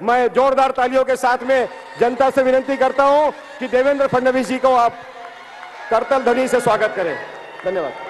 मैं जोरदार तालियों के साथ में जनता से विनती करता हूं कि देवेंद्र फडणवीस जी को आप करतल ध्वनि से स्वागत करें। धन्यवाद।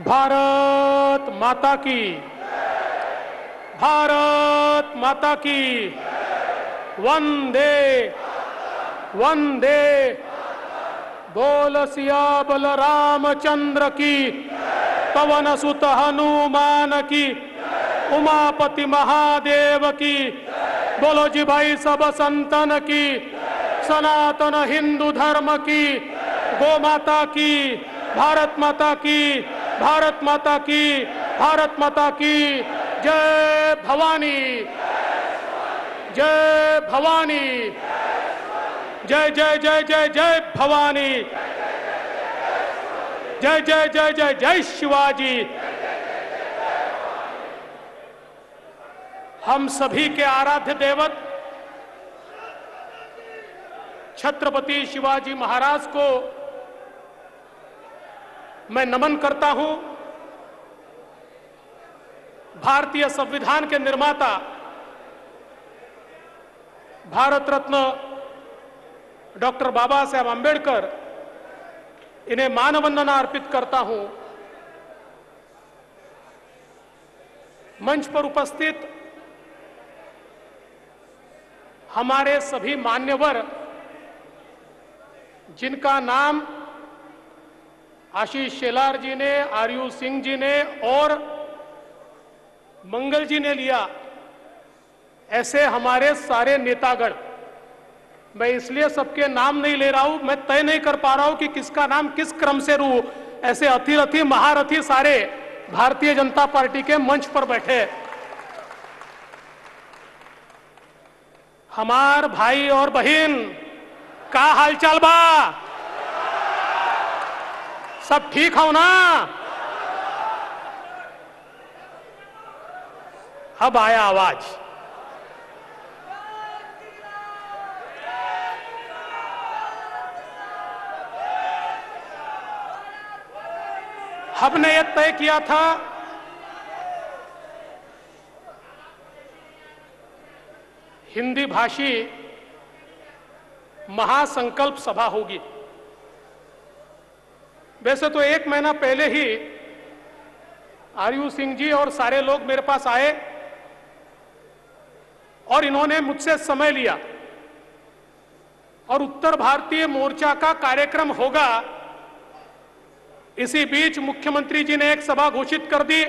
भारत माता की, भारत माता की, वंदे वंदे। बोल सियाबल रामचंद्र की, पवन सुत हनुमान की, उमापति महादेव की। बोलो जी भाई सब संतन की, सनातन हिंदू धर्म की, गौ माता की, भारत माता की, भारत माता की, भारत माता की। जय भवानी, जय भवानी, जय जय जय जय जय भवानी, जय जय जय जय जय शिवाजी। हम सभी के आराध्य देवत छत्रपति शिवाजी महाराज को मैं नमन करता हूं। भारतीय संविधान के निर्माता भारत रत्न डॉक्टर बाबा साहेब आंबेडकर, इन्हें मानवंदना अर्पित करता हूं। मंच पर उपस्थित हमारे सभी मान्यवर, जिनका नाम आशीष शेलार जी ने, आरयू सिंह जी ने और मंगल जी ने लिया, ऐसे हमारे सारे नेतागण, मैं इसलिए सबके नाम नहीं ले रहा हूं, मैं तय नहीं कर पा रहा हूं कि किसका नाम किस क्रम से लूं। ऐसे अतिरथी महारथी सारे भारतीय जनता पार्टी के मंच पर बैठे। हमार भाई और बहन का हालचाल बा? सब ठीक हो ना? अब आया आवाज। हमने यह तय किया था हिंदी भाषी महासंकल्प सभा होगी। वैसे तो 1 महीना पहले ही आरयू सिंह जी और सारे लोग मेरे पास आए और इन्होंने मुझसे समय लिया और उत्तर भारतीय मोर्चा का कार्यक्रम होगा। इसी बीच मुख्यमंत्री जी ने एक सभा घोषित कर दी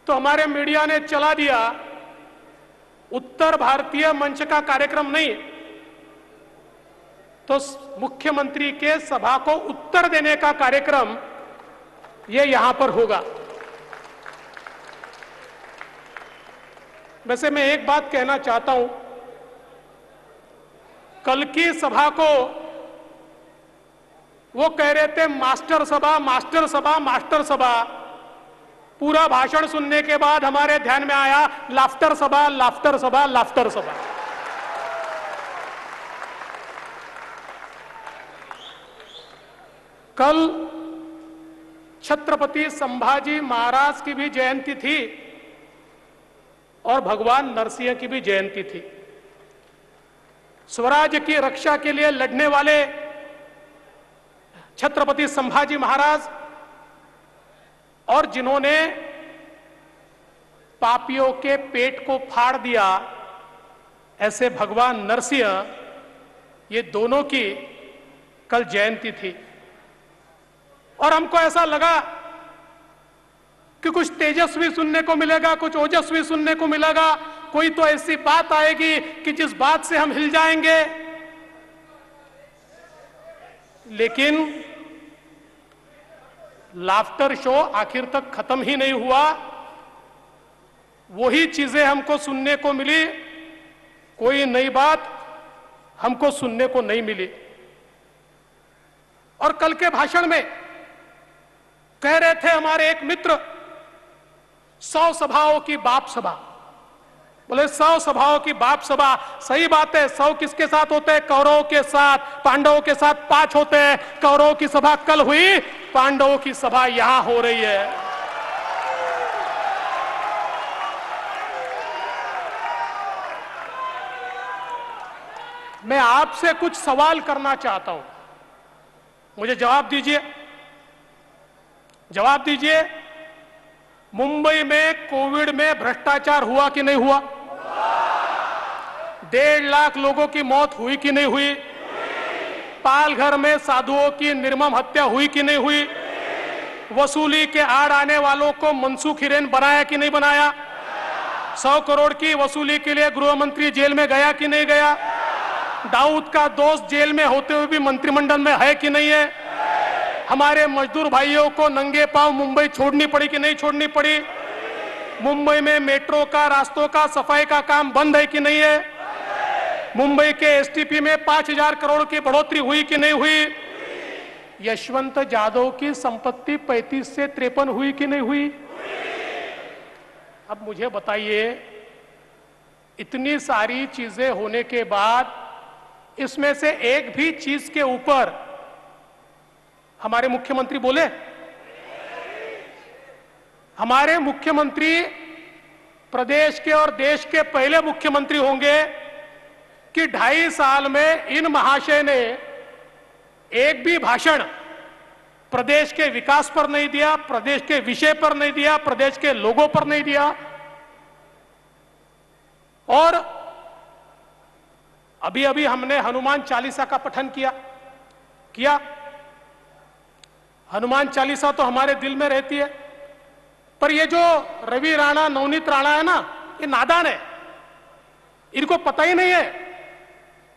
तो हमारे मीडिया ने चला दिया उत्तर भारतीय मंच का कार्यक्रम नहीं, तो मुख्यमंत्री के सभा को उत्तर देने का कार्यक्रम ये यहां पर होगा। वैसे मैं एक बात कहना चाहता हूं, कल की सभा को वो कह रहे थे मास्टर सभा, मास्टर सभा, मास्टर सभा। पूरा भाषण सुनने के बाद हमारे ध्यान में आया लाफ्टर सभा, लाफ्टर सभा, लाफ्टर सभा। कल छत्रपति संभाजी महाराज की भी जयंती थी और भगवान नरसिंह की भी जयंती थी। स्वराज्य की रक्षा के लिए लड़ने वाले छत्रपति संभाजी महाराज और जिन्होंने पापियों के पेट को फाड़ दिया, ऐसे भगवान नरसिंह, ये दोनों की कल जयंती थी। और हमको ऐसा लगा कि कुछ तेजस्वी सुनने को मिलेगा, कुछ ओजस्वी सुनने को मिलेगा, कोई तो ऐसी बात आएगी कि जिस बात से हम हिल जाएंगे। लेकिन लाफ्टर शो आखिर तक खत्म ही नहीं हुआ। वही चीजें हमको सुनने को मिली, कोई नई बात हमको सुनने को नहीं मिली। और कल के भाषण में कह रहे थे हमारे एक मित्र, 100 सभाओं की बाप सभा। बोले 100 सभाओं की बाप सभा, सही बात है। 100 किसके साथ होते हैं? कौरवों के साथ। पांडवों के साथ 5 होते हैं। कौरवों की सभा कल हुई, पांडवों की सभा यहां हो रही है। मैं आपसे कुछ सवाल करना चाहता हूं, मुझे जवाब दीजिए। जवाब दीजिए, मुंबई में कोविड में भ्रष्टाचार हुआ कि नहीं हुआ? 1.5 लाख लोगों की मौत हुई कि नहीं हुई? पालघर में साधुओं की निर्मम हत्या हुई कि नहीं हुई? वसूली के आड़ आने वालों को मनसूख हिरेन बनाया कि नहीं बनाया? 100 करोड़ की वसूली के लिए गृह मंत्री जेल में गया कि नहीं गया? दाऊद का दोस्त जेल में होते हुए भी मंत्रिमंडल में है कि नहीं है? हमारे मजदूर भाइयों को नंगे पांव मुंबई छोड़नी पड़ी कि नहीं छोड़नी पड़ी? मुंबई में मेट्रो का, रास्तों का, सफाई का काम बंद है कि नहीं है? मुंबई के एसटीपी में 5000 करोड़ की बढ़ोतरी हुई कि नहीं हुई? यशवंत जाधव की संपत्ति 35 से 53 हुई कि नहीं हुई? अब मुझे बताइए, इतनी सारी चीजें होने के बाद इसमें से एक भी चीज के ऊपर हमारे मुख्यमंत्री बोले? हमारे मुख्यमंत्री प्रदेश के और देश के पहले मुख्यमंत्री होंगे कि 2.5 साल में इन महाशय ने एक भी भाषण प्रदेश के विकास पर नहीं दिया, प्रदेश के विषय पर नहीं दिया, प्रदेश के लोगों पर नहीं दिया। और अभी अभी हमने हनुमान चालीसा का पठन किया। हनुमान चालीसा तो हमारे दिल में रहती है, पर ये जो रवि राणा, नवनीत राणा है ना, ये नादान है। इनको पता ही नहीं है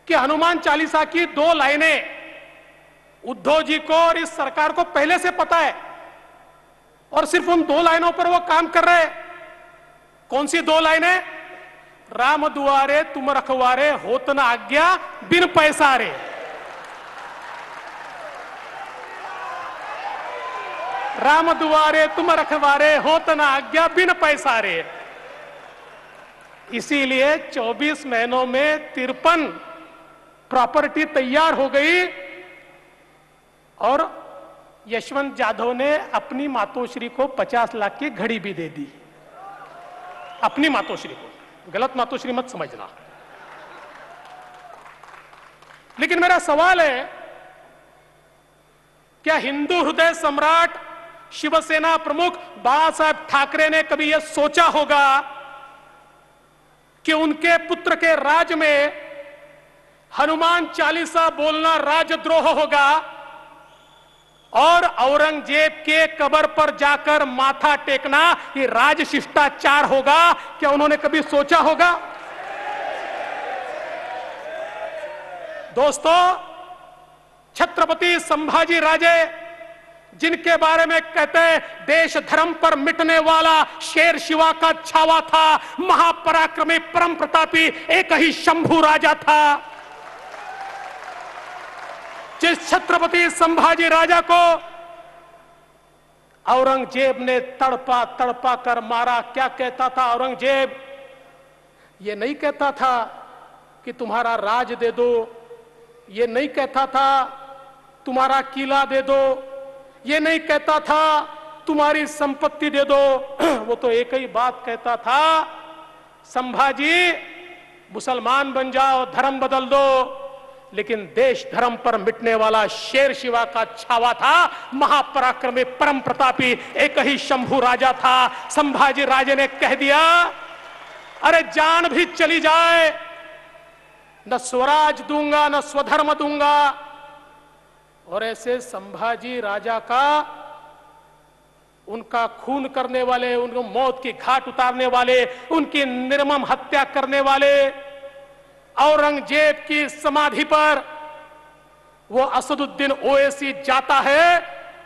कि हनुमान चालीसा की 2 लाइनें उद्धव जी को और इस सरकार को पहले से पता है, और सिर्फ उन 2 लाइनों पर वो काम कर रहे हैं। कौन सी 2 लाइनें? राम दुआरे तुम रखवारे, होत न आज्ञा बिन पैसारे। राम दुआरे तुम रखवारे, होत न आज्ञा बिन पैसारे। इसीलिए 24 महीनों में 53 प्रॉपर्टी तैयार हो गई, और यशवंत जाधव ने अपनी मातोश्री को 50 लाख की घड़ी भी दे दी। अपनी मातोश्री को, गलत मातोश्री मत समझना। लेकिन मेरा सवाल है, क्या हिंदू हृदय सम्राट शिवसेना प्रमुख बाला साहब ठाकरे ने कभी यह सोचा होगा कि उनके पुत्र के राज में हनुमान चालीसा बोलना राजद्रोह होगा और औरंगजेब के कब्र पर जाकर माथा टेकना ये राज शिष्टाचार होगा? क्या उन्होंने कभी सोचा होगा? दोस्तों, छत्रपति संभाजी राजे, जिनके बारे में कहते हैं देश धर्म पर मिटने वाला शेर शिवा का छावा था, महापराक्रमी परम प्रतापी एक ही शंभू राजा था। जिस छत्रपति संभाजी राजा को औरंगजेब ने तड़पा तड़पा कर मारा, क्या कहता था औरंगजेब? ये नहीं कहता था कि तुम्हारा राज दे दो, ये नहीं कहता था तुम्हारा किला दे दो, ये नहीं कहता था तुम्हारी संपत्ति दे दो। वो तो एक ही बात कहता था, संभाजी मुसलमान बन जाओ, धर्म बदल दो, लेकिन देश धर्म पर मिटने वाला शेर शिवा का छावा था, महापराक्रमी परम प्रतापी एक ही शंभू राजा था। संभाजी राजे ने कह दिया, अरे जान भी चली जाए न स्वराज दूंगा न स्वधर्म दूंगा। और ऐसे संभाजी राजा का, उनका खून करने वाले, उनको मौत की घाट उतारने वाले, उनकी निर्मम हत्या करने वाले औरंगजेब की समाधि पर वो असदुद्दीन ओवैसी जाता है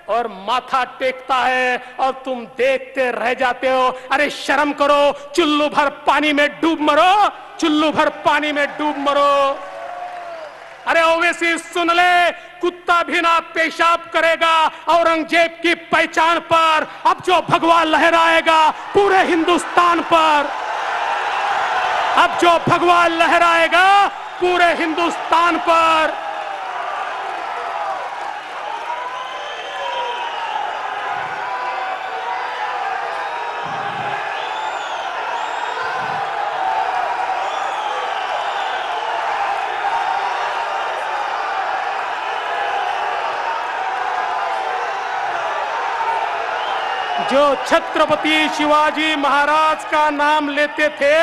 और माथा टेकता है, और तुम देखते रह जाते हो। अरे शर्म करो, चुल्लू भर पानी में डूब मरो, चुल्लू भर पानी में डूब मरो। अरे ओवैसी सुन ले, कुत्ता भी ना पेशाब करेगा औरंगजेब की पहचान पर। अब जो भगवा लहराएगा पूरे हिंदुस्तान पर, अब जो भगवा लहराएगा पूरे हिंदुस्तान पर। जो छत्रपति शिवाजी महाराज का नाम लेते थे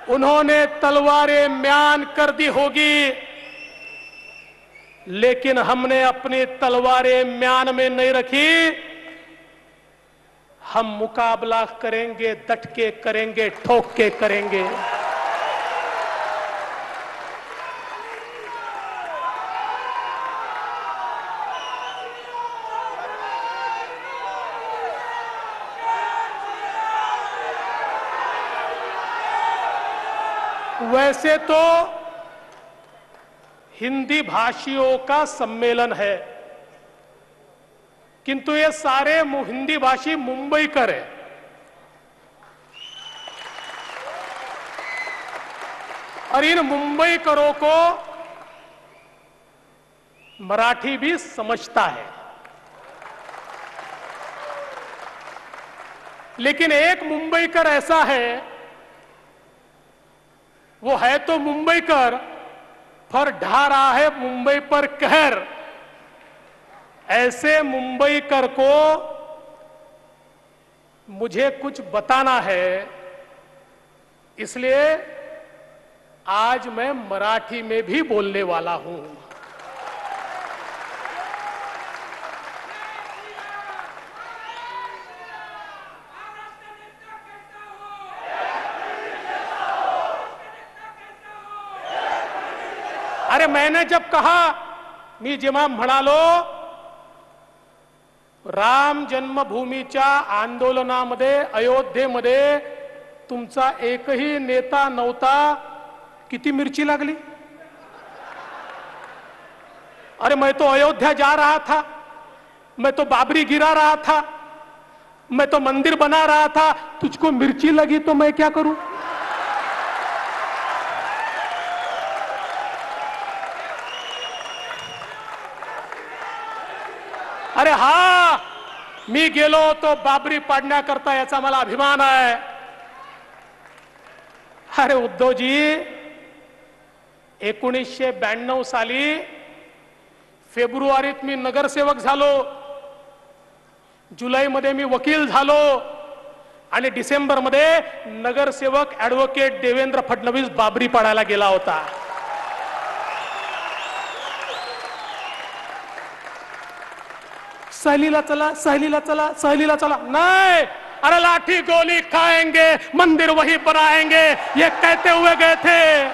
उन्होंने तलवारें म्यान कर दी होगी, लेकिन हमने अपनी तलवारें म्यान में नहीं रखी। हम मुकाबला करेंगे, डट के करेंगे, ठोक के करेंगे। वैसे तो हिंदी भाषियों का सम्मेलन है, किंतु ये सारे हिंदी भाषी मुंबईकर है। और इन मुंबईकरों को मराठी भी समझता है, लेकिन एक मुंबईकर ऐसा है, वो है तो मुंबईकर पर ढा रहा है मुंबई पर कहर। ऐसे मुंबईकर को मुझे कुछ बताना है, इसलिए आज मैं मराठी में भी बोलने वाला हूं। अरे मैंने जब कहा मी जेव्हा म्हणालो राम जन्मभूमीच्या आंदोलनामध्ये अयोध्येमध्ये तुमचा एकही नेता नव्हता, किती मिर्ची लागली? अरे मैं तो अयोध्या जा रहा था, मैं तो बाबरी गिरा रहा था, मैं तो मंदिर बना रहा था, तुझको मिर्ची लगी तो मैं क्या करूं? अरे हा, मी गेलो तो बाबरी पाडण्याकरता, याचा मला अभिमान आहे। अरे उद्धवजी, 1992 साली फेब्रुवारीत मी नगरसेवक झालो, जुलैमध्ये मी वकील झालो आणि डिसेंबरमध्ये नगरसेवक ॲडव्होकेट देवेंद्र फडणवीस बाबरी पाडायला गेला होता। सहलीला चला, सहलीला चला, सहलीला चला, नहीं। अरे लाठी गोली खाएंगे, मंदिर वही बनाएंगे, ये कहते हुए गए थे।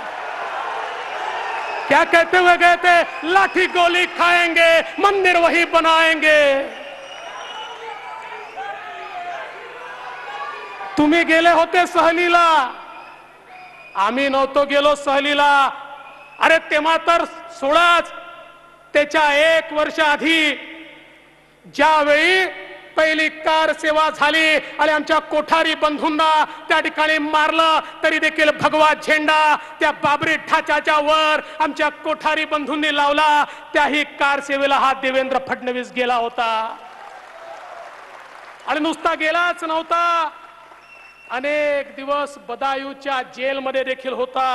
क्या कहते हुए गए थे? लाठी गोली खाएंगे, मंदिर वही बनाएंगे। तुम्ही गेले होते सहलीला, आम्ही नव्हतो गेलो सहलीला। अरे तेव्हा तर सोडाच, त्याच्या 1 वर्ष आधी ज्यावेळी पहिली कार सेवा झाली आणि आमच्या कोठारी बंधूंना त्या ठिकाणी मारलं, तरी देखील भगवा झेंडा त्या बाबरी ढाच्याच्या वर आमच्या कोठारी बंधूंनी लावला। त्याही कार सेवेला हा देवेंद्र फडणवीस गेला होता। आणि नुसता गेलाच नव्हता, अनेक दिवस बदायूंच्या जेलमध्ये देखील होता।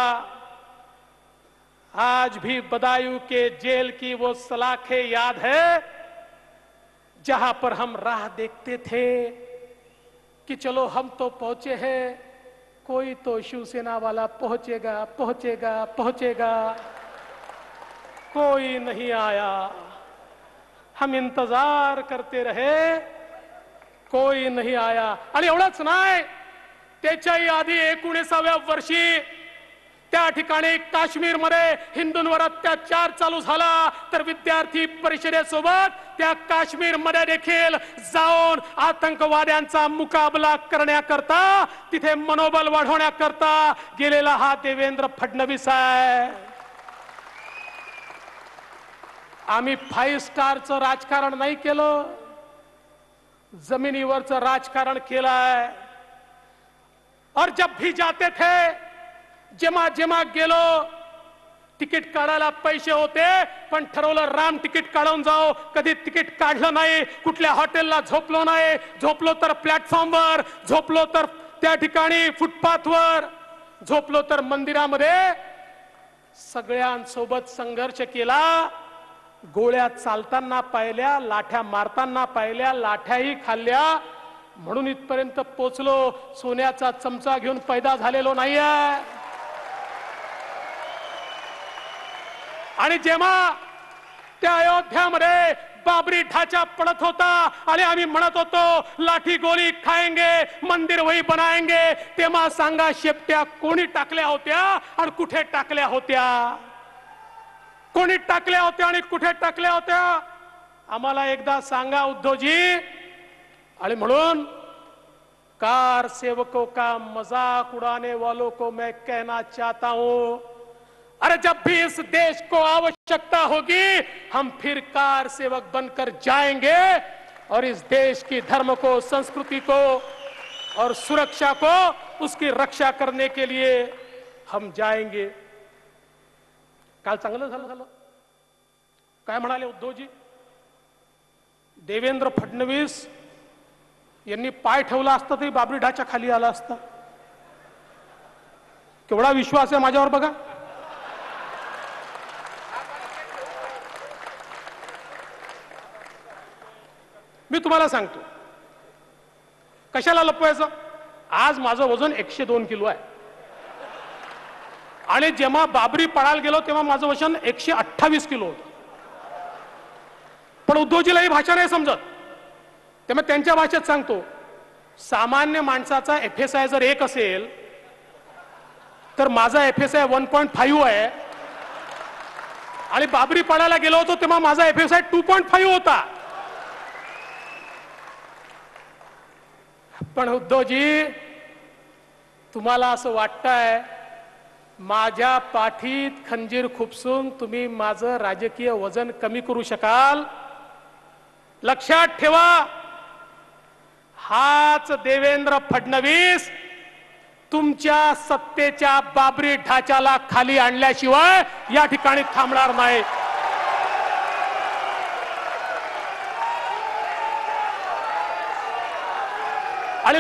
आज भी बदायूं के जेल की वो सलाखें याद है जहां पर हम राह देखते थे कि चलो हम तो पहुंचे हैं, कोई तो शिवसेना वाला पहुंचेगा, पहुंचेगा, पहुंचेगा, कोई नहीं आया। हम इंतजार करते रहे, कोई नहीं आया। आणि एवढंच नाही, त्याच्याही आधी 19व्या वर्षी त्या ठिकाणी काश्मीरमध्ये हिंदूंवर अत्याचार चालू झाला, तर विद्यार्थी परिषदेसोबत त्या काश्मीरमध्ये देखील जाऊन आतंकवाद्यांचा मुकाबला करण्याकरता, तिथे मनोबल वाढवण्याकरता गेलेला हा देवेंद्र फडणवीस आहे। आम्ही 5 स्टारचं राजकारण नाही केलं, जमिनीवरचं राजकारण केलंय. और जब भी जाते थे, जेव्हा जेव्हा गेलो, तिकीट काढायला पैसे होते, पण ठरवलं राम तिकीट काढून जाओ. कधी तिकीट काढलं नाही, कुठल्या हॉटेलला झोपलो नाही, झोपलो तर प्लॅटफॉर्मवर, झोपलो तर त्या ठिकाणी फुटपाथवर, झोपलो तर मंदिरामध्ये. सगळ्यांसोबत संघर्ष केला. गोळ्या चालताना पाहिल्या, लाठ्या मारताना पाहिल्या, लाठ्याही खाल्ल्या, म्हणून इथपर्यंत पोचलो. सोन्याचा चमचा घेऊन पैदा झालेलो नाहीये. आणि जेव्हा त्या अयोध्यामध्ये बाबरी ढाचा पडत होता आणि आम्ही म्हणत होतो लाठी गोली खाएंगे, मंदिर वही बनाएंगे, तेव्हा सांगा शेपट्या कोणी टाकल्या होत्या आणि कुठे टाकल्या होत्या? कोणी टाकल्या होत्या आणि कुठे टाकल्या होत्या? आम्हाला एकदा सांगा उद्धवजी. आणि म्हणून कार सेवकों का मजाक उड़ाने वालों को मैं कहना चाहता हूं, अरे जब भी इस देश को आवश्यकता होगी हम फिर कार सेवक बनकर जाएंगे और इस देश की धर्म को, संस्कृति को और सुरक्षा को, उसकी रक्षा करने के लिए हम जाएंगे. काल चांगलं झालं. काय म्हणाले उद्धवजी? देवेंद्र फडणवीस यांनी पाय ठेवला असता तरी बाबरी ढाच्या खाली आला असता. केवढा विश्वास आहे माझ्यावर बघा. मी तुम्हाला सांगतो कशाला लपवायचं. आज माझं वजन 102 किलो आहे आणि जेव्हा बाबरी पडायला गेलो तेव्हा माझं वजन 128 किलो होतं. पण उद्धवजीला ही भाषा नाही समजत, त्यामुळे त्यांच्या भाषेत सांगतो. सामान्य माणसाचा FSI जर 1 असेल तर माझा FSI 1.5 आहे आणि बाबरी पडायला गेलो होतो तेव्हा माझा FSI 2.5 होता. पण उद्धवजी तुम्हाला असं वाटतंय माझ्या पाठीत खंजीर खुपसून तुम्ही माझं राजकीय वजन कमी करू शकाल? लक्षात ठेवा, हाच देवेंद्र फडणवीस तुमच्या सत्तेच्या बाबरी ढाच्याला खाली आणल्याशिवाय या ठिकाणी थांबणार नाही. आणि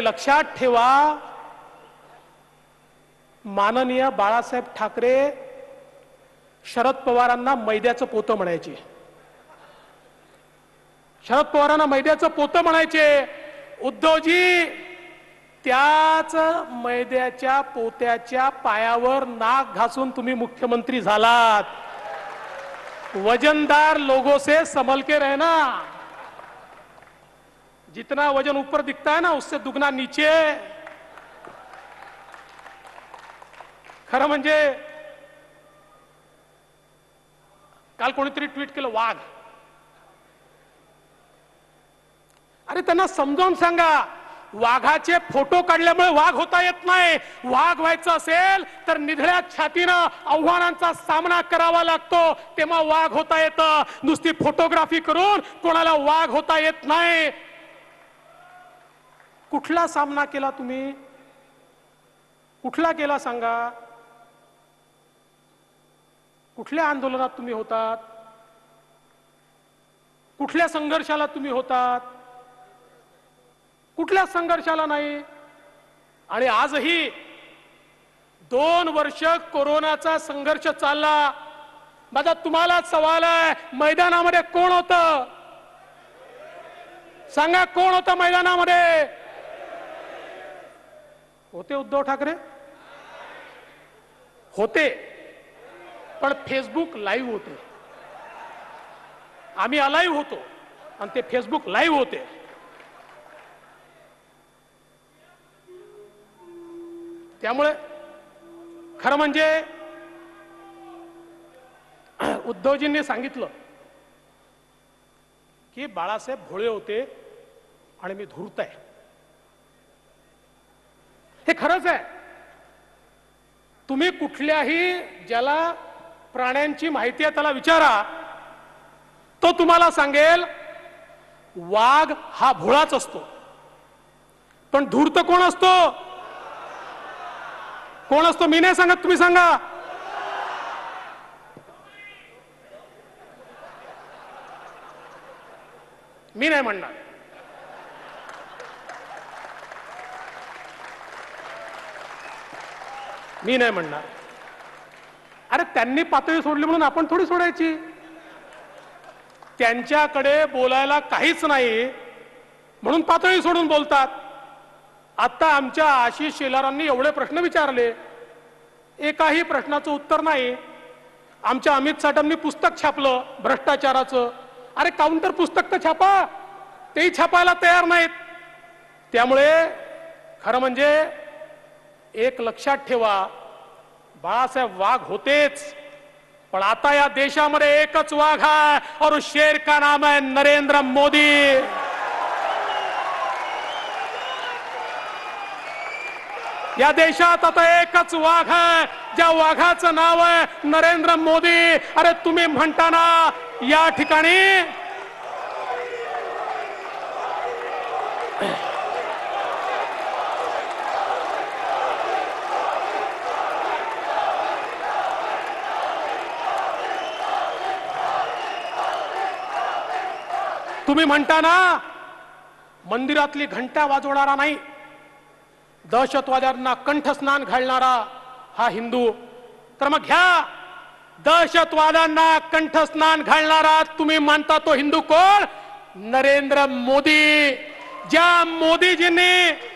लक्षात ठेवा, माननीय बाळासाहेब ठाकरे शरद पवारांना मैद्याचं पोतं म्हणायचे. शरद पवारांना मैद्याचं पोतं म्हणायचे. उद्धवजी त्याच मैद्याच्या पोत्याच्या पायावर नाक घासून तुम्ही मुख्यमंत्री झालात. वजनदार लोगों से संभल के रहना. जितना वजन ऊपर दिखता है ना उससे दुगना नीचे. खरं म्हणजे काल कोणीतरी ट्वीट केलं वाघ. अरे त्यांना समजावून सांगा, वाघाचे फोटो काढल्यामुळे वाघ होता येत नाही. वाघ व्हायचं असेल तर निधड्या छातीनं आव्हानांचा सामना करावा लागतो, तेव्हा वाघ होता येतं. नुसती फोटोग्राफी करून कोणाला वाघ होता येत नाही. कुठला सामना केला तुम्ही? कुठला केला सांगा? कुठल्या आंदोलनात तुम्ही होतात? कुठल्या संघर्षाला तुम्ही होतात? कुठल्या संघर्षाला नाही. आणि आजही 2 वर्ष कोरोनाचा संघर्ष चालला. माझा तुम्हाला सवाल आहे, मैदानामध्ये कोण होतं? सांगा, कोण होतं मैदानामध्ये? होते उद्धव ठाकरे? होते, पण फेसबुक लाईव्ह होते. आम्ही अलाईव्ह होतो आणि ते फेसबुक लाईव्ह होते. त्यामुळे खरं म्हणजे उद्धवजींनी सांगितलं की बाळासाहेब भोळे होते आणि मी धूर्त आहे. हे खरंच आहे. तुम्ही कुठल्याही ज्याला प्राण्यांची माहिती आहे त्याला विचारा, तो तुम्हाला सांगेल वाघ हा भोळाच असतो. पण धूर्त कोण असतो? कोण असतो? मी नाही सांगत, तुम्ही सांगा. मी नाही म्हणणार. मी नाही म्हणणार. अरे त्यांनी पातळी सोडली म्हणून आपण थोडी सोडायची. त्यांच्याकडे बोलायला काहीच नाही म्हणून पातळी सोडून बोलतात. आता आमच्या आशिष शेलारांनी एवढे प्रश्न विचारले, एकाही प्रश्नाचं उत्तर नाही. आमच्या अमित साटमनी पुस्तक छापलं भ्रष्टाचाराचं. अरे काउंटर पुस्तक तर छापा, तेही छापायला तयार नाहीत. त्यामुळे खरं म्हणजे एक लक्षात ठेवा, बाळासाहेब वाघ होतेच, पण आता या देशामध्ये एकच वाघ है और उस शेर का नाम है नरेंद्र मोदी. या देशात आता एकच वाघ है, ज्या वाघाचं नाव आहे नरेंद्र मोदी. अरे तुम्ही म्हणता ना या ठिकाणी तुम्ही म्हणता ना मंदिरातली घंटा वाजवणारा नाही, दहशतवाद्यांना कंठस्नान घालणारा हा हिंदू. तर मग घ्या, दहशतवाद्यांना कंठस्नान घालणारा तुम्ही मानता तो हिंदू कोण? नरेंद्र मोदी. ज्या मोदीजींनी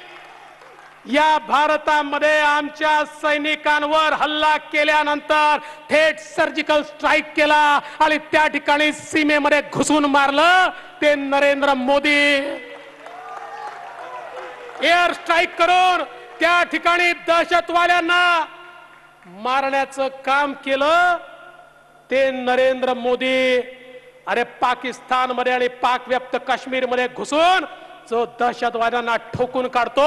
या भारतामध्ये आमच्या सैनिकांवर हल्ला केल्यानंतर थेट सर्जिकल स्ट्राईक केला आणि त्या ठिकाणी सीमेमध्ये घुसून मारलं, ते नरेंद्र मोदी. एअर स्ट्राईक करून त्या ठिकाणी दहशतवाद्यांना मारण्याचं काम केलं, ते नरेंद्र मोदी. अरे पाकिस्तानमध्ये आणि पाक व्याप्त काश्मीरमध्ये घुसून जो दहशतवाद्यांना ठोकून काढतो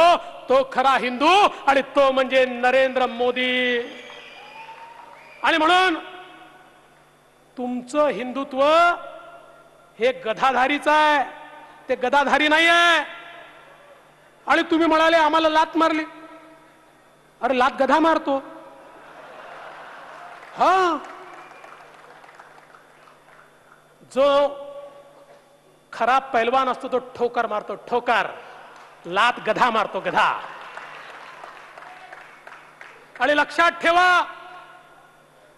तो खरा हिंदू, आणि तो म्हणजे नरेंद्र मोदी. आणि म्हणून तुमचं हिंदुत्व हे गधाधारीचं आहे, ते गदाधारी नाही आहे. आणि तुम्ही म्हणाले आम्हाला लात मारली. अरे लात गधा मारतो. हा, जो खराब पैलवान असतो तो ठोकर मारतो, ठोकर. लात गधा मारतो, गधा. आणि लक्षात ठेवा,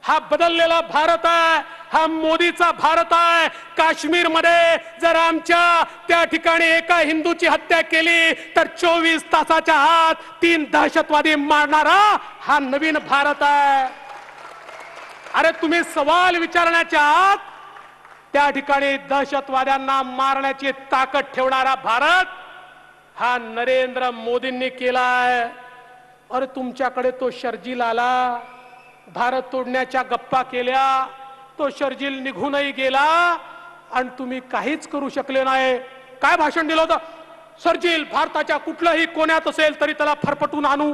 हा बदललेला भारत आहे, हा मोदीचा भारत आहे. काश्मीर मध्ये जर आमच्या त्या ठिकाणी एका हिंदूची हत्या केली तर 24 तासाच्या आत 3 दहशतवादी मारणारा हा नवीन भारत आहे. अरे तुम्ही सवाल विचारण्याच्या आत त्या ठिकाणी दहशतवाद्यांना मारण्याची ताकद ठेवणारा भारत हा नरेंद्र मोदींनी केलाय. अरे तुमच्याकडे तो शर्जील आला, भारत तोडण्याच्या गप्पा केल्या, तो शर्जील निघूनही गेला आणि तुम्ही काहीच करू शकले नाही. काय भाषण दिलं होतं? शर्जील भारताच्या कुठल्याही कोण्यात असेल तरी त्याला फरफटून आणू.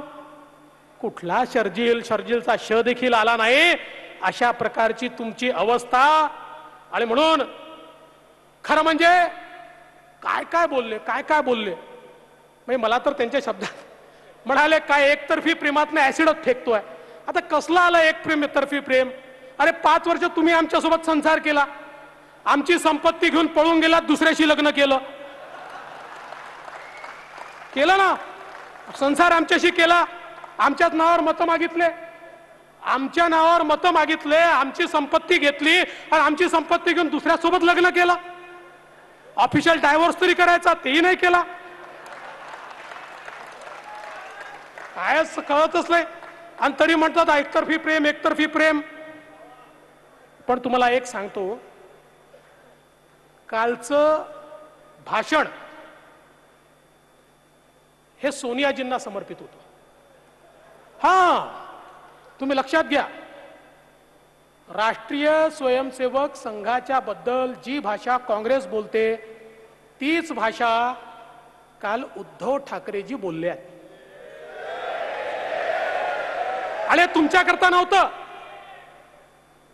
कुठला शर्जील? शर्जीलचा श देखील आला नाही. अशा प्रकारची तुमची अवस्था. आणि म्हणून खरं म्हणजे काय काय बोलले, काय काय बोलले. म्हणजे मला तर त्यांच्या शब्दात म्हणाले काय एकतर्फी प्रेमातनं ऍसिडच फेकतोय. आता कसला आलं एकतर्फी प्रेम? अरे 5 वर्ष तुम्ही आमच्यासोबत संसार केला, आमची संपत्ती घेऊन पळून गेला, दुसऱ्याशी लग्न केलं ना. संसार आमच्याशी केला, आमच्याच नावावर मतं मागितले, आमच्या नावावर मतं मागितले, आमची संपत्ती घेतली आणि आमची संपत्ती घेऊन दुसऱ्यासोबत लग्न केलं. ऑफिशियल डायव्होर्स तरी करायचा, तेही नाही केला. काय कळतच नाही. आणि तरी म्हणतात एकतर्फी प्रेम, एकतर्फी प्रेम. पण तुम्हाला एक सांगतो, कालचं भाषण हे सोनियाजींना समर्पित होतं. हा, तुम्ही लक्षात घ्या, राष्ट्रीय स्वयंसेवक संघाच्या बद्दल जी भाषा काँग्रेस बोलते तीच भाषा काल उद्धव ठाकरेजी बोलले आहेत. अरे तुमच्याकरता नव्हतं,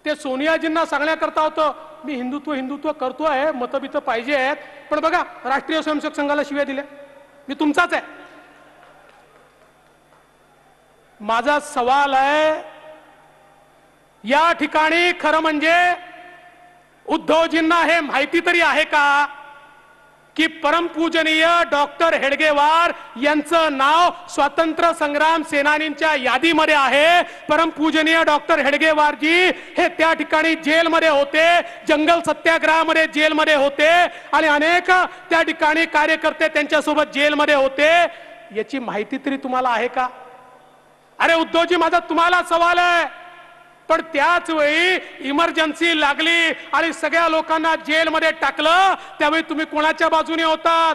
ते सोनियाजींना सांगण्याकरता होतं. मी हिंदुत्व हिंदुत्व करतोय, मतभेद पाहिजे आहेत, पण बघा राष्ट्रीय स्वयंसेवक संघाला शिव्या दिल्या. मी तुमचाच आहे. माझा सवाल आहे, या ठिकाणी खरं म्हणजे उद्धवजींना हे माहिती तरी आहे का की परमपूजनीय डॉक्टर हेडगेवार यांचं नाव स्वातंत्र्य संग्राम सेनानींच्या यादीमध्ये आहे. परमपूजनीय डॉक्टर हेडगेवारजी हे त्या ठिकाणी जेलमध्ये होते, जंगल सत्याग्रहामध्ये जेलमध्ये होते आणि अनेक त्या ठिकाणी कार्यकर्ते त्यांच्यासोबत जेलमध्ये होते. याची माहिती तरी तुम्हाला आहे का? अरे उद्धवजी, माझा तुम्हाला सवाल आहे, पण त्याच वेळी इमर्जन्सी लागली आणि सगळ्या लोकांना जेलमध्ये टाकलं, त्यावेळी तुम्ही कोणाच्या बाजूने होतात?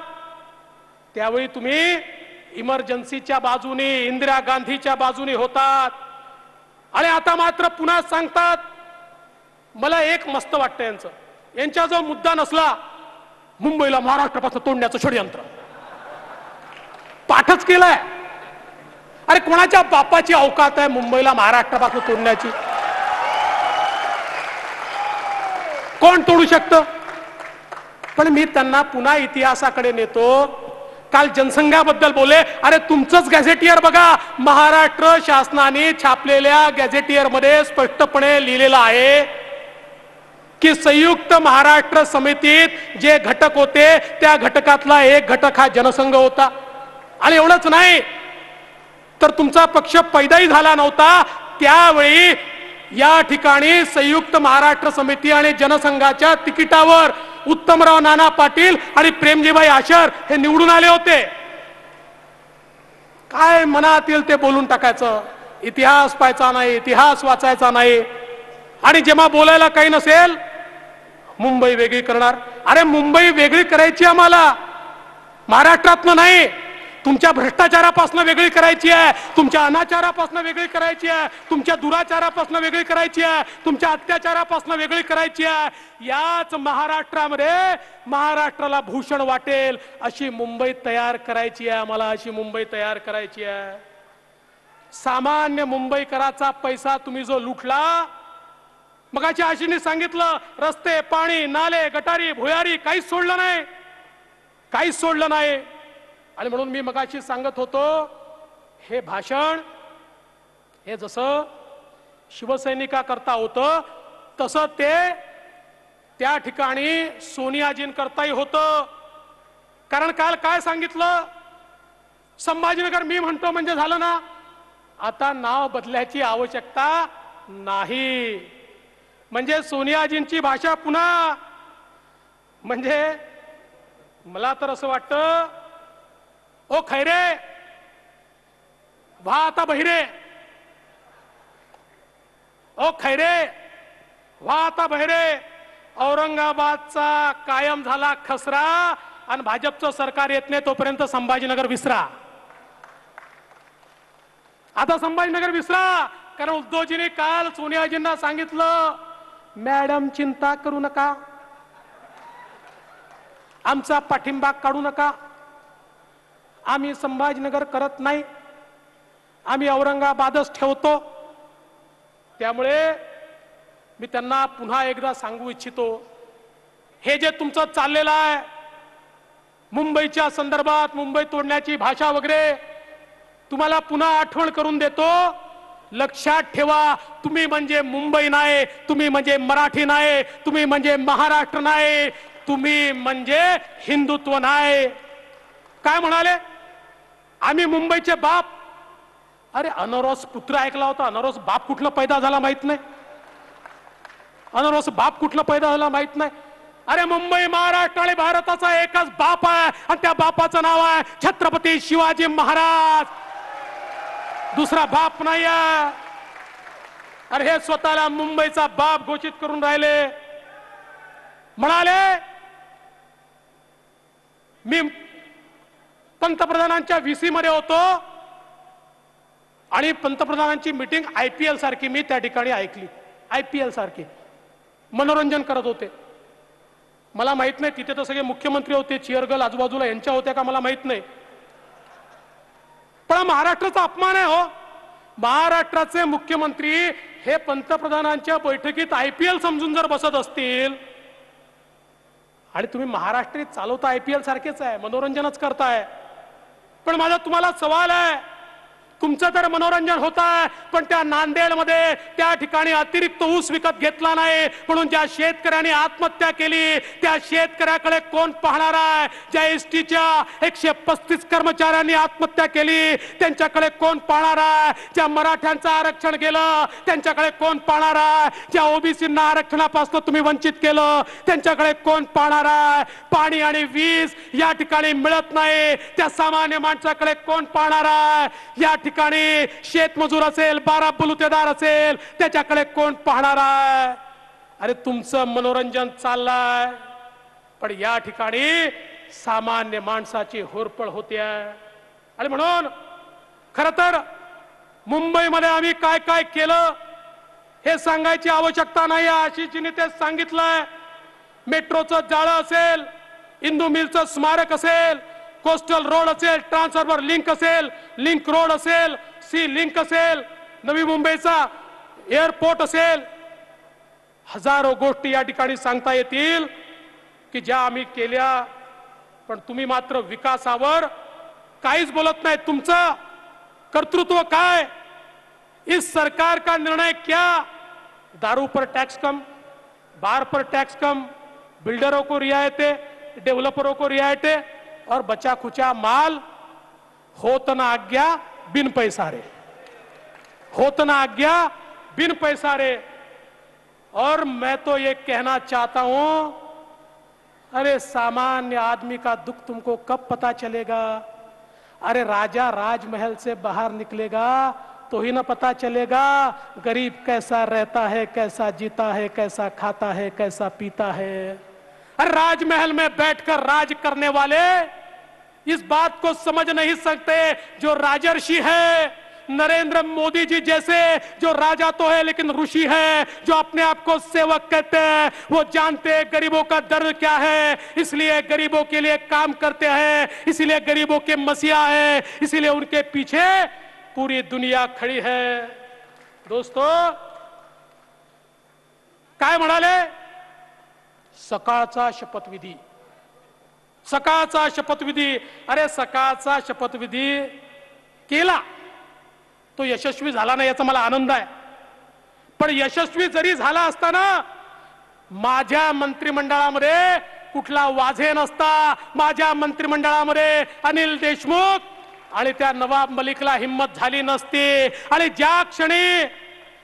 त्यावेळी तुम्ही इमर्जन्सीच्या बाजूने, इंदिरा गांधीच्या बाजूने होतात. आणि आता मात्र पुन्हा सांगतात. मला एक मस्त वाटतं यांचं, यांचा जो मुद्दा नसला, मुंबईला महाराष्ट्रापासून तोडण्याचं षडयंत्र पाठच केलाय. अरे कोणाच्या बापाची अवकात आहे मुंबईला महाराष्ट्रापासून तोडण्याची? कोण तोडू शकतं? पण मी त्यांना पुन्हा इतिहासाकडे नेतो. काल जनसंघाबद्दल बोले. अरे तुमचंच गॅझेटियर बघा, महाराष्ट्र शासनाने छापलेल्या गॅझेटियर मध्ये स्पष्टपणे लिहिलेलं आहे की संयुक्त महाराष्ट्र समितीत जे घटक होते त्या घटकातला एक घटक हा जनसंघ होता. आणि एवढंच नाही तर तुमचा पक्ष पैदाही झाला नव्हता त्यावेळी या ठिकाणी संयुक्त महाराष्ट्र समिती आणि जनसंघाच्या तिकिटावर उत्तमराव नाना पाटील आणि प्रेमजीभाई आशर हे निवडून आले होते. काय मनात येईल ते बोलून टाकायचं, इतिहास पाहायचा नाही, इतिहास वाचायचा नाही. आणि जेव्हा बोलायला काही नसेल, मुंबई वेगळी करणार. अरे मुंबई वेगळी करायची आम्हाला, महाराष्ट्रातनं नाही. तुमच्या भ्रष्टाचारापासून वेगळी करायची आहे, तुमच्या अनाचारापासून वेगळी करायची आहे, तुमच्या दुराचारापासून वेगळी करायची आहे, तुमच्या अत्याचारापासून वेगळी करायची आहे. याच महाराष्ट्रामध्ये महाराष्ट्राला भूषण वाटेल अशी मुंबई तयार करायची आहे आम्हाला, अशी मुंबई तयार करायची आहे. सामान्य मुंबईकराचा पैसा तुम्ही जो लुटला, मगाच्या आशीने सांगितलं, रस्ते, पाणी, नाले, गटारी, भुयारी काहीच सोडलं नाही, काहीच सोडलं नाही. आणि म्हणून मी मगाशी सांगत होतो, हे भाषण हे जसं शिवसैनिकाकरता होतं तसं ते त्या ठिकाणी सोनियाजींकरताही होतं. कारण काल काय सांगितलं, संभाजीनगर मी म्हणतो म्हणजे झालं ना, आता नाव बदलायची आवश्यकता नाही. म्हणजे सोनियाजींची भाषा पुन्हा, म्हणजे मला तर असं वाटतं, ओ खैरे व्हा आता बहिरे, ओ खैरे व्हा आता बहिरे. औरंगाबादचा कायम झाला खसरा आणि भाजपचं सरकार येत नाही तोपर्यंत संभाजीनगर विसरा. आता संभाजीनगर विसरा. कारण उद्धवजींनी काल सोनियाजींना सांगितलं, मॅडम चिंता करू नका, आमचा पाठिंबा काढू नका, आम्ही संभाजीनगर करत नाही, आम्ही औरंगाबादच ठेवतो. त्यामुळे मी त्यांना पुन्हा एकदा सांगू इच्छितो, हे जे तुमचं चाललेलं आहे मुंबईच्या संदर्भात, मुंबई तोडण्याची भाषा वगैरे, तुम्हाला पुन्हा आठवण करून देतो. लक्षात ठेवा, तुम्ही म्हणजे मुंबई नाही, तुम्ही म्हणजे मराठी नाही, तुम्ही म्हणजे महाराष्ट्र नाही, तुम्ही म्हणजे हिंदुत्व नाही. काय म्हणाले, आम्ही मुंबईचे बाप. अरे अनरोस पुत्र ऐकला होता, अनरोस बाप कुठला पैदा झाला माहित नाही, अनरोस बाप कुठला पैदा झाला माहित नाही. अरे मुंबई महाराष्ट्र आणि भारताचा एकच बाप आहे आणि त्या बापाचं नाव आहे छत्रपती शिवाजी महाराज, दुसरा बाप नाही आहे. अरे हे स्वतःला मुंबईचा बाप घोषित करून राहिले. म्हणाले मी पंतप्रधानांच्या व्हीसी मध्ये होतो आणि पंतप्रधानांची मीटिंग IPL सारखी मी त्या ठिकाणी ऐकली. IPL सारखी मनोरंजन करत होते. मला माहित नाही तिथे तर सगळे मुख्यमंत्री होते, चेअरगर्ल आजूबाजूला यांच्या होत्या का मला माहित नाही. पण महाराष्ट्राचा अपमान आहे हो. महाराष्ट्राचे मुख्यमंत्री हे पंतप्रधानांच्या बैठकीत IPL समजून जर बसत असतील आणि तुम्ही महाराष्ट्रीत चालवता IPL सारखेच आहे, मनोरंजनच करताय, पण माझा तुम्हाला सवाल आहे, तुमचं तर मनोरंजन होत आहे, पण त्या नांदेडमध्ये त्या ठिकाणी अतिरिक्त ऊस विकत घेतला नाही म्हणून ज्या शेतकऱ्यांनी आत्महत्या केली त्या शेतकऱ्याकडे कोण पाहणार आहे? ज्या एसटीच्या 135 कर्मचाऱ्यांनी आत्महत्या केली त्यांच्याकडे कोण पाहणार आहे? ज्या मराठ्यांचं आरक्षण गेलं त्यांच्याकडे कोण पाहणार आहे? ज्या ओबीसींना आरक्षणापासून तुम्ही वंचित केलं त्यांच्याकडे कोण पाहणार आहे? पाणी आणि वीज या ठिकाणी मिळत नाही त्या सामान्य माणसाकडे कोण पाहणार आहे? या ठिकाणी शेतमजूर असेल, बारा बलुतेदार असेल, त्याच्याकडे कोण पाहणार आहे? अरे तुमचं मनोरंजन चाललंय, पण या ठिकाणी सामान्य माणसाची होरपळ होते आहे. आणि म्हणून खर तर मुंबईमध्ये आम्ही काय काय केलं हे सांगायची आवश्यकता नाही, आशिषजींनी ते सांगितलंय. मेट्रोचं जाळं असेल, इंदू मिलचं स्मारक असेल, कोस्टल रोड असेल, ट्रान्सफॉर्मर लिंक असेल, लिंक रोड असेल, सी लिंक असेल, नवी मुंबईचा एअरपोर्ट असेल, हजारो गोष्टी या ठिकाणी सांगता येतील की ज्या आम्ही केल्या. पण तुम्ही मात्र विकासावर काहीच बोलत नाही. तुमचं कर्तृत्व काय? इस सरकार का निर्णय क्या? दारू पर टैक्स कम, बार पर टैक्स कम, बिल्डरों को रियायतें, डेवलपरों को रियायतें और बचा खुचा माल, होत ना आज्ञा बिन पैसा रे, होत ना आज्ञा बिन पैसा रे. और मैं तो ये कहना चाहता हूं, अरे सामान्य आदमी का दुख तुमको कब पता चलेगा? अरे राजा राजमहल से बाहर निकलेगा तो ही ना पता चलेगा गरीब कैसा रहता है, कैसा जीता है, कैसा खाता है, कैसा पीता है. अरे राजमहल में बैठकर राज करने वाले इस बात को समझ नहीं सकते जो राजर्षि है. नरेंद्र मोदी जी जैसे जो राजा तो है लेकिन ऋषि है, जो अपने आप को सेवक कहते हैं, वो जानते हैं गरीबों का दर्द क्या है, इसलिए गरीबों के लिए काम करते हैं, इसलिए गरीबों के मसीहा है, इसलिए उनके पीछे पूरी दुनिया खड़ी है. दोस्तों काय म्हणाले? सकाळचा शपथविधी, सकाळचा शपथविधी. अरे सकाळचा शपथविधी केला तो यशस्वी झाला नाही याचा मला आनंद आहे, पण यशस्वी जरी झाला असताना माझ्या मंत्रिमंडळामध्ये कुठला वाझे नसता. माझ्या मंत्रिमंडळामध्ये अनिल देशमुख आणि त्या नवाब मलिकला हिम्मत झाली नसती. आणि ज्या क्षणी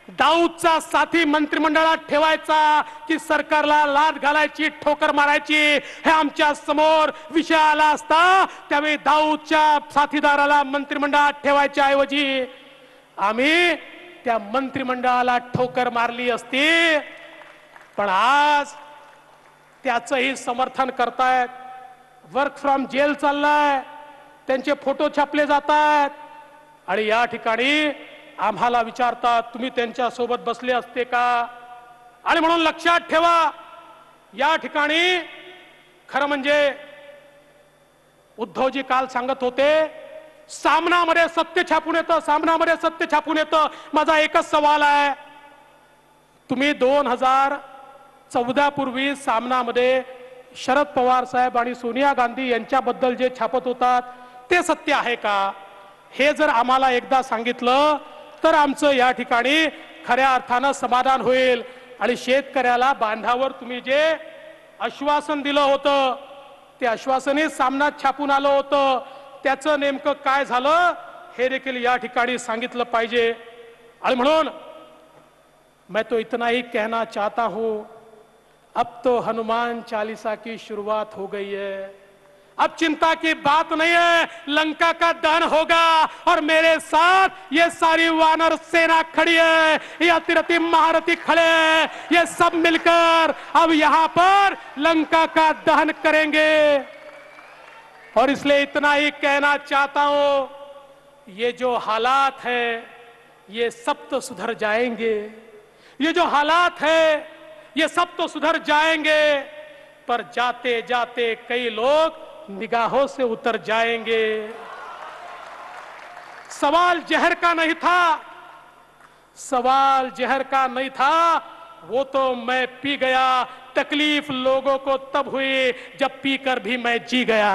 दाऊदचा साथी मंत्रिमंडळात ठेवायचा की सरकारला लाद घालायची, ठोकर मारायची, हे आमच्या समोर विषय आला असता, त्यावेळी दाऊदच्या साथीदाराला मंत्रिमंडळात ठेवायच्या ऐवजी आम्ही त्या मंत्रिमंडळाला ठोकर मारली असती. पण आज त्याचंही समर्थन करतायत. वर्क फ्रॉम जेल चाललाय, त्यांचे फोटो छापले जातात आणि या ठिकाणी आम्हाला विचारतात तुम्ही त्यांच्या सोबत बसले असते का? आणि म्हणून लक्षात ठेवा, या ठिकाणी खरं म्हणजे उद्धवजी काल सांगत होते सामनामध्ये सत्य छापून येतं, सामनामध्ये सत्य छापून येतं. माझा एकच सवाल आहे, तुम्ही 2014 पूर्वी सामनामध्ये शरद पवार साहेब आणि सोनिया गांधी यांच्याबद्दल जे छापत होतात ते सत्य आहे का? हे जर आम्हाला एकदा सांगितलं तर आमचं या ठिकाणी खऱ्या अर्थानं समाधान होईल. आणि शेतकऱ्याला बांधावर तुम्ही जे आश्वासन दिलं होतं ते आश्वासनही सामनात छापून आलं होतं, त्याचं नेमकं काय झालं हे देखील या ठिकाणी सांगितलं पाहिजे. आणि म्हणून मैं तो इतना ही कहना चाहता हूं, अब तो हनुमान चालीसा की शुरुआत हो गई है. अब चिंता की बात नहीं है, लंका का दहन होगा और मेरे साथ ये सारी वानर सेना खड़ी है, ये अतिरथी महारथी खड़े हैं, ये सब मिलकर अब यहां पर लंका का दहन करेंगे. और इसलिए इतना ही कहना चाहता हूं, ये जो हालात है ये सब तो सुधर जाएंगे, ये जो हालात है ये सब तो सुधर जाएंगे, पर जाते जाते कई लोग निगाहों से उतर जाएंगे. सवाल जहर का नहीं था, सवाल जहर का नहीं था, वो तो मैं पी गया। तकलीफ लोगों को तब हुई जब पीकर भी मैं जी गया।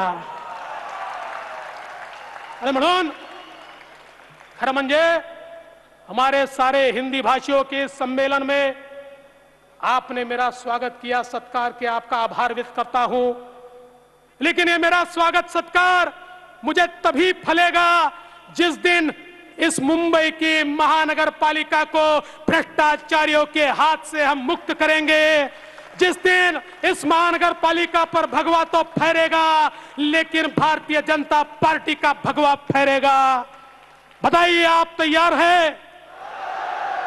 अरे म्हणून खरं म्हणजे हमारे सारे हिंदी भाषियों के सम्मेलन में आपने मेरा स्वागत किया, सत्कार किया, आपका आभार व्यक्त करता हूं। लेकिन ये मेरा स्वागत सत्कार मुझे तभी फलेगा जिस दिन इस मुंबई की महानगर पालिका को भ्रष्टाचारियों के हाथ से हम मुक्त करेंगे। जिस दिन इस महानगर पालिका पर भगवा तो फहरेगा, लेकिन भारतीय जनता पार्टी का भगवा फहरेगा। बताइए, आप तैयार है?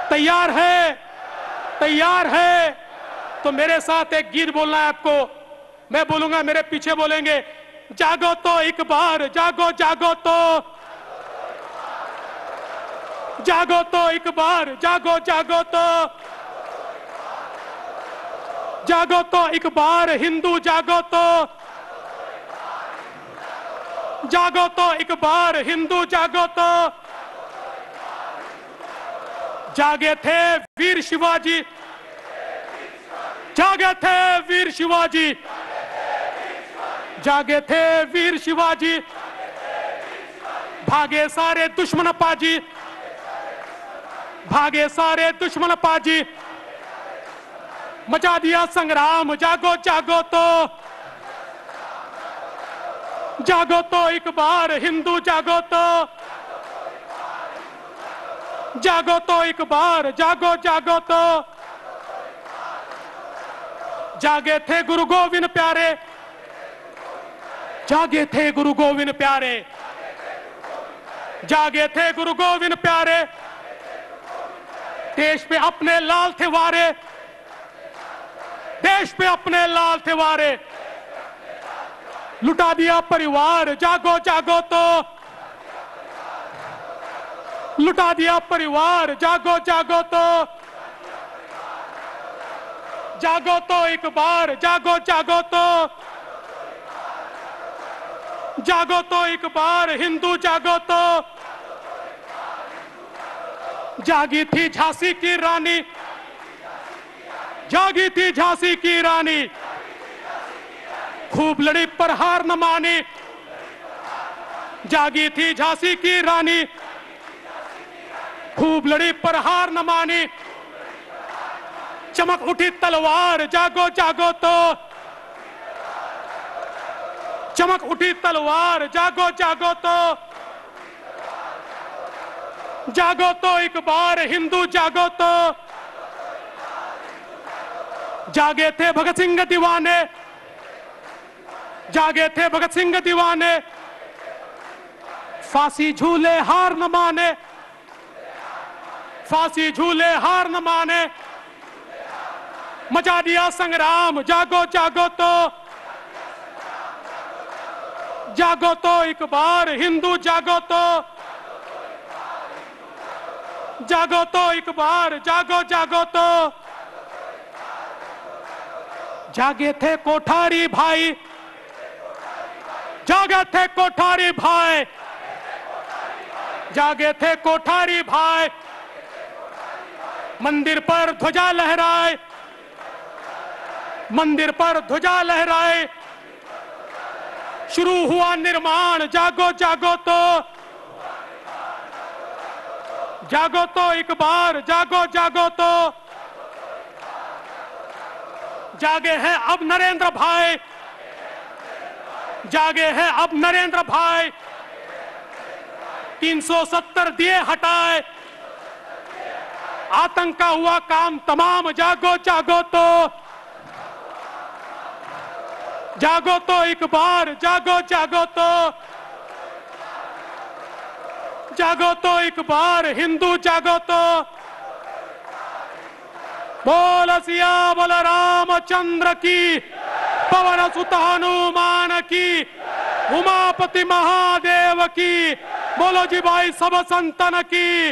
तैयार है? तैयार है? तो मेरे साथ एक गीत बोलना है आपको। मैं बोलूंगा, मेरे पीछे बोलेंगे, जागो तो एक बार, जागो जागो तो, जागो तो एक बार, जागो जागो तो, जागो तो एक बार हिंदू, जागो तो, जागो तो एक बार हिंदू, जागो तो। जागे थे वीर शिवाजी, जागे थे वीर शिवाजी, जागे थे वीर शिवाजी, भागे सारे दुश्मन पाजी, भागे सारे दुश्मन पाजी, मचा दिया संग्राम, जागो जागो तो, जागो तो एक बार हिंदू, जागो तो, जागो तो एक बार, जागो जागो तो। जागे थे गुरु गोविंद प्यारे, जागे थे गुरु गोविंद प्यारे, जागे थे गुरु गोविंद प्यारे, देश पे अपने लाल थे वारे, देश पे अपने लाल थे वारे, लुटा दिया परिवार, जागो जागो तो, लुटा दिया परिवार, जागो जागो तो, जागो तो एक बार, जागो जागो तो, जागो तो एक बार हिंदू, जागो तो। जागी थी झांसी की रानी, जागी थी झांसी की रानी, खूब लड़ी पर हार न मानी, जागी थी झांसी की रानी, खूब लड़ी पर हार न मानी, चमक उठी तलवार, जागो जागो तो, चमक उठी तलवार, जागो जागो तो, जागो तो एक बार हिंदू, जागो तो। जागे थे भगत सिंह दीवाने, जागे थे भगत सिंह दीवाने, फांसी झूले हार न माने, फांसी झूले हार न माने, मचा दिया संग्राम, जागो जागो तो, जागो तो एक बार हिंदू, जागो तो, जागो तो एक बार, जागो जागो तो। जागे थे कोठारी भाई, जागे थे कोठारी भाई, जागे थे कोठारी भाई, मंदिर पर ध्वजा लहराए, मंदिर पर ध्वजा लहराए, शुरू हुआ निर्माण, जागो जागो तो, जागो तो एक बार, जागो जागो तो। जागे हैं अब नरेंद्र भाई, जागे हैं अब नरेंद्र भाई, 370 दिए हटाए, आतंक का हुआ काम तमाम, जागो जागो तो, जागो तो एक बार, जागो जागो तो, जागो तो एक बार हिंदू, जागो तो। बोल सियावर रामचंद्र की, पवन सुत हनुमान की, उमापति महादेव की। बोलो जी भाई सब संतन की,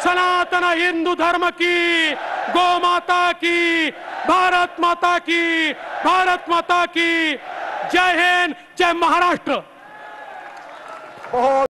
सनातन हिंदू धर्म की, गौ माता की, भारत माता की, भारत माता की। जय हिंद, जय महाराष्ट्र। बहुत